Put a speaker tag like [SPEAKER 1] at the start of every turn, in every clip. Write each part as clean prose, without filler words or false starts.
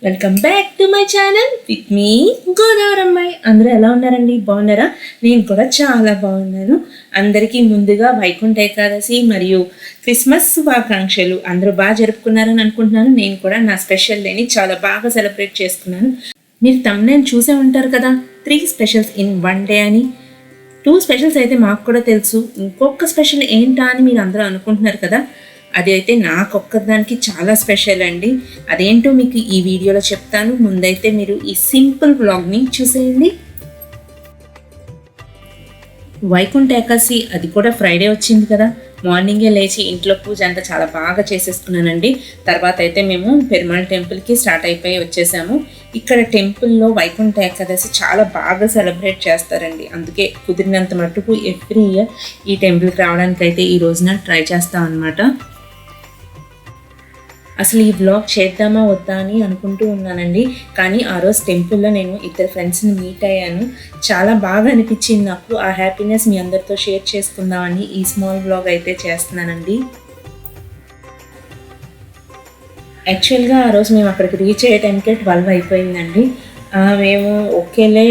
[SPEAKER 1] Welcome back to my channel with me గోదావరమ్మాయి. అందరూ ఎలా ఉన్నారండి? బాగున్నారా? నేను కూడా చాలా బాగున్నాను. అందరికీ ముందుగా వైకుంఠ ఏకాదశి మరియు క్రిస్మస్ శుభాకాంక్షలు. అందరూ బాగా జరుపుకున్నారని అనుకుంటున్నాను. నేను కూడా నా స్పెషల్ డేని చాలా బాగా సెలబ్రేట్ చేసుకున్నాను. మీరు తమ్నైల్ చూసే ఉంటారు కదా, 3 స్పెషల్స్ ఇన్ 1 డే అని. 2 స్పెషల్స్ అయితే మాకు కూడా తెలుసు. ఇంకొక స్పెషల్ ఏంటా అని మీరు అందరూ అనుకుంటున్నారు కదా. అది అయితే నాకొక్కదానికి చాలా స్పెషల్ అండి. అదేంటో మీకు ఈ వీడియోలో చెప్తాను. ముందైతే మీరు ఈ సింపుల్ వ్లాగ్ని చూసేయండి. వైకుంఠ ఏకాదశి అది కూడా ఫ్రైడే వచ్చింది కదా. మార్నింగే లేచి ఇంట్లో పూజ అంతా చాలా బాగా చేసేసుకున్నానండి. తర్వాత అయితే మేము పెరుమాళ్ టెంపుల్కి స్టార్ట్ అయిపోయి వచ్చేసాము. ఇక్కడ టెంపుల్లో వైకుంఠ ఏకాదశి చాలా బాగా సెలబ్రేట్ చేస్తారండి. అందుకే కుదిరినంత మట్టుకు ఎవ్రీ ఇయర్ ఈ టెంపుల్కి రావడానికి అయితే ఈ రోజున ట్రై చేస్తాం అన్నమాట. అసలు ఈ వ్లాగ్ చేద్దామా వద్దా అని అనుకుంటూ ఉన్నానండి. కానీ ఆ రోజు టెంపుల్లో నేను ఇద్దరు ఫ్రెండ్స్ని మీట్ అయ్యాను. చాలా బాగా అనిపించింది నాకు. ఆ హ్యాపీనెస్ మీ అందరితో షేర్ చేసుకుందామని ఈ స్మాల్ వ్లాగ్ అయితే చేస్తున్నానండి. యాక్చువల్గా ఆ రోజు మేము అక్కడికి రీచ్ అయ్యే టైంకే 12 అయిపోయిందండి. మేము ఓకేలే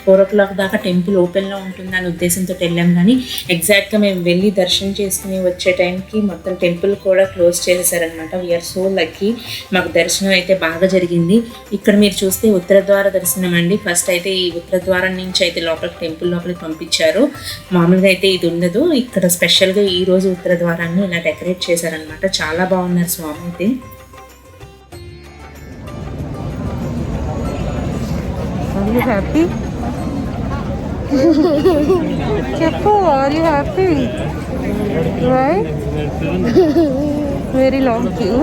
[SPEAKER 1] 4 o'clock దాకా టెంపుల్ ఓపెన్లో ఉంటుందని ఉద్దేశంతో వెళ్ళాం. కానీ ఎగ్జాక్ట్గా మేము వెళ్ళి దర్శనం చేసుకుని వచ్చే టైంకి మొత్తం టెంపుల్ కూడా క్లోజ్ చేసేసారనమాట. We're so lucky. మాకు దర్శనం అయితే బాగా జరిగింది. ఇక్కడ మీరు చూస్తే ఉత్తర ద్వార దర్శనం అండి. ఫస్ట్ అయితే ఈ ఉత్తర ద్వారం నుంచి అయితే లోపలికి టెంపుల్ లోపలికి పంపించారు. మామూలుగా అయితే ఇది ఉండదు. ఇక్కడ స్పెషల్గా ఈరోజు ఉత్తర ద్వారాన్ని ఇలా డెకరేట్ చేశారనమాట. చాలా బాగున్నారు స్వామి అయితే.
[SPEAKER 2] Are you happy? Cheppu, are you happy? Right? Very long queue.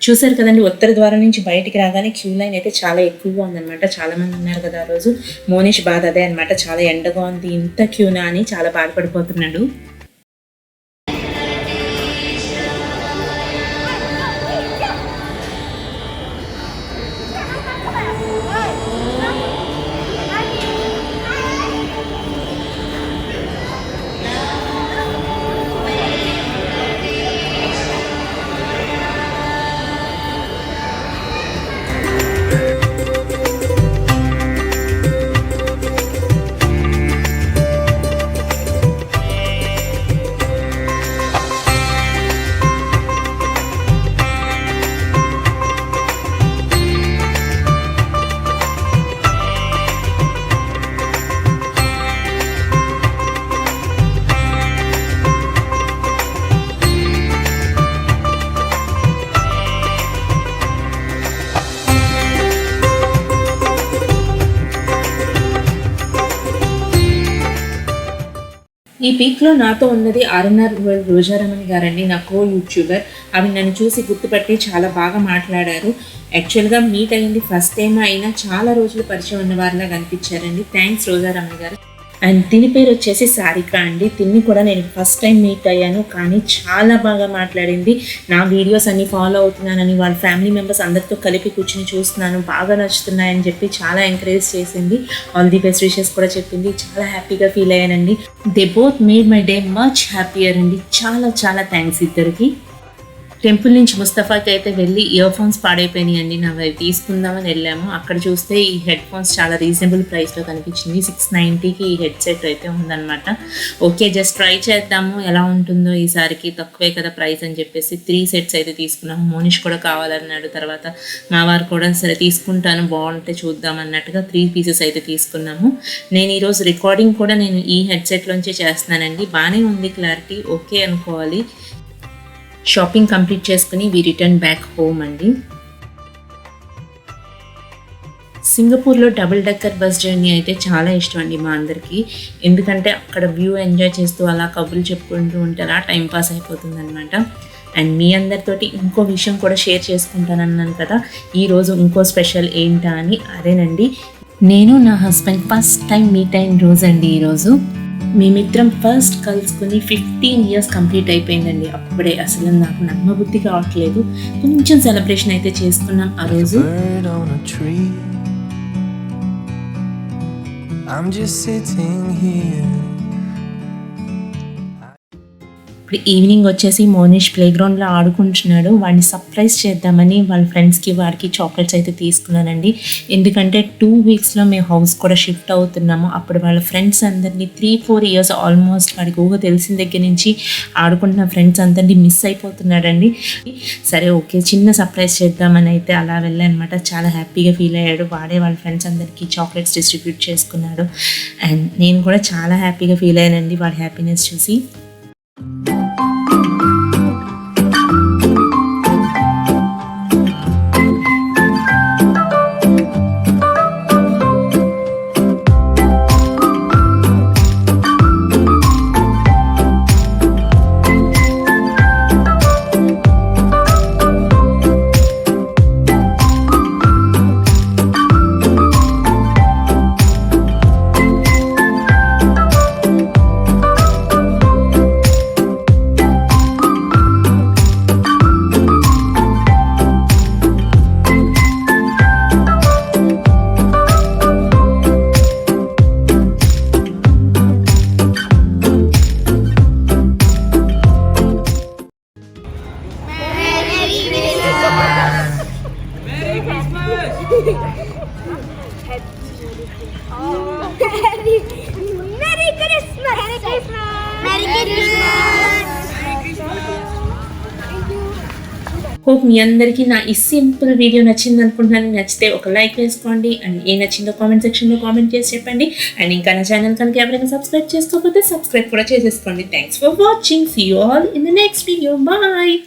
[SPEAKER 1] చూసారు కదండి, ఉత్తర ద్వారం నుంచి బయటికి రాగానే క్యూ లైన్ అయితే చాలా ఎక్కువగా ఉందన్నమాట. చాలా మంది ఉన్నారు కదా ఆ రోజు. మోనిష్ బాధ అదే అనమాట. చాలా ఎండగా ఉంది, ఇంత క్యూనా అని చాలా బాధపడిపోతున్నాడు. ఈ పీక్లో నాతో ఉన్నది ఆర్ఎన్ఆర్ రోజారమణి గారండి, నా కో యూట్యూబర్. అవి నన్ను చూసి గుర్తుపట్టి చాలా బాగా మాట్లాడారు. యాక్చువల్గా మీట్ అయ్యింది ఫస్ట్ టైం అయినా చాలా రోజులు పరిచయం ఉన్న వారిలా కనిపించారండి. థ్యాంక్స్ రోజారమణి గారు. అండ్ తిని పేరు వచ్చేసి సారిక అండి. తిని కూడా నేను ఫస్ట్ టైం మీట్ అయ్యాను, కానీ చాలా బాగా మాట్లాడింది. నా వీడియోస్ అన్ని ఫాలో అవుతున్నానని, వాళ్ళ ఫ్యామిలీ మెంబర్స్ అందరితో కలిపి కూర్చుని చూస్తున్నాను, బాగా నచ్చుతున్నాయని చెప్పి చాలా ఎంకరేజ్ చేసింది. ఆల్ ది బెస్ట్ విషెస్ కూడా చెప్పింది. చాలా హ్యాపీగా ఫీల్ అయ్యానండి. They both made my day much happier అండి. చాలా చాలా థ్యాంక్స్ ఇద్దరికి. టెంపుల్ నుంచి ముస్తఫాకి అయితే వెళ్ళి ఇయర్ ఫోన్స్ పాడైపోయినాయి అండి. నా అవి తీసుకుందామని వెళ్ళాము. అక్కడ చూస్తే ఈ హెడ్ ఫోన్స్ చాలా రీజనబుల్ ప్రైస్లో కనిపించింది. 690కి ఈ హెడ్సెట్ అయితే ఉందన్నమాట. ఓకే, జస్ట్ ట్రై చేద్దాము ఎలా ఉంటుందో ఈసారికి, తక్కువే కదా ప్రైస్ అని చెప్పేసి 3 sets అయితే తీసుకున్నాము. మోనిష్ కూడా కావాలన్నాడు. తర్వాత మా వారు కూడా సరే తీసుకుంటాను, బాగుంటే చూద్దాం అన్నట్టుగా 3 pieces అయితే తీసుకున్నాము. నేను ఈరోజు రికార్డింగ్ కూడా నేను ఈ హెడ్సెట్లోంచే చేస్తున్నానండి. బాగానే ఉంది, క్లారిటీ ఓకే అనుకోవాలి. షాపింగ్ కంప్లీట్ చేసుకుని వి రిటర్న్ బ్యాక్ హోమ్ అండి. సింగపూర్లో డబుల్ డెక్కర్ బస్ జర్నీ అయితే చాలా ఇష్టం అండి మా అందరికీ. ఎందుకంటే అక్కడ వ్యూ ఎంజాయ్ చేస్తూ అలా కబుర్లు చెప్పుకుంటూ ఉంటే అలా టైంపాస్ అయిపోతుంది అనమాట. అండ్ మీ అందరితోటి ఇంకో విషయం కూడా షేర్ చేసుకుంటానన్నాను కదా, ఈరోజు ఇంకో స్పెషల్ ఏంటా అని. అదేనండి, నేను నా హస్బెండ్ ఫస్ట్ టైం మీట్ అయిన రోజు అండి ఈరోజు. మేమిద్దరం ఫస్ట్ కలుసుకుని 15 years కంప్లీట్ అయిపోయిందండి. అప్పుడే అసలు నాకు నమ్మబుద్ధి కావట్లేదు. కొంచెం సెలబ్రేషన్ అయితే చేసుకున్నాం ఆ రోజు. ఇప్పుడు ఈవినింగ్ వచ్చేసి మోనిష్ ప్లే గ్రౌండ్లో ఆడుకుంటున్నాడు. వాడిని సర్ప్రైజ్ చేద్దామని వాళ్ళ ఫ్రెండ్స్కి వాడికి చాక్లెట్స్ అయితే తీసుకున్నానండి. ఎందుకంటే 2 వీక్స్లో మేము హౌస్ కూడా షిఫ్ట్ అవుతున్నాము. అప్పుడు వాళ్ళ ఫ్రెండ్స్ అందరినీ 3-4 ఇయర్స్ ఆల్మోస్ట్ వాడికి ఊహ తెలిసిన దగ్గర నుంచి ఆడుకుంటున్న ఫ్రెండ్స్ అందరినీ మిస్ అయిపోతున్నాడండి. సరే ఓకే చిన్న సర్ప్రైజ్ చేద్దామని అయితే అలా వెళ్ళానమాట. చాలా హ్యాపీగా ఫీల్ అయ్యాడు. వాడే వాళ్ళ ఫ్రెండ్స్ అందరికీ చాక్లెట్స్ డిస్ట్రిబ్యూట్ చేసుకున్నాడు. అండ్ నేను కూడా చాలా హ్యాపీగా ఫీల్ అయ్యానండి వాడి హ్యాపీనెస్ చూసి.
[SPEAKER 3] Merry Christmas! Merry Christmas! Merry Christmas!
[SPEAKER 1] Hope మీ అందరికీ నా ఈ సింపుల్ వీడియో నచ్చింది అనుకుంటున్నాను. నచ్చితే ఒక లైక్ వేసుకోండి అండ్ ఏ నచ్చిందో కామెంట్ సెక్షన్లో కామెంట్ చేసి చెప్పండి. అండ్ ఇంకా నా ఛానల్ కనుక ఎవరైనా సబ్స్క్రైబ్ చేసుకోకపోతే సబ్స్క్రైబ్ కూడా చేసేసుకోండి. Thanks for watching. See you all in the next video. Bye.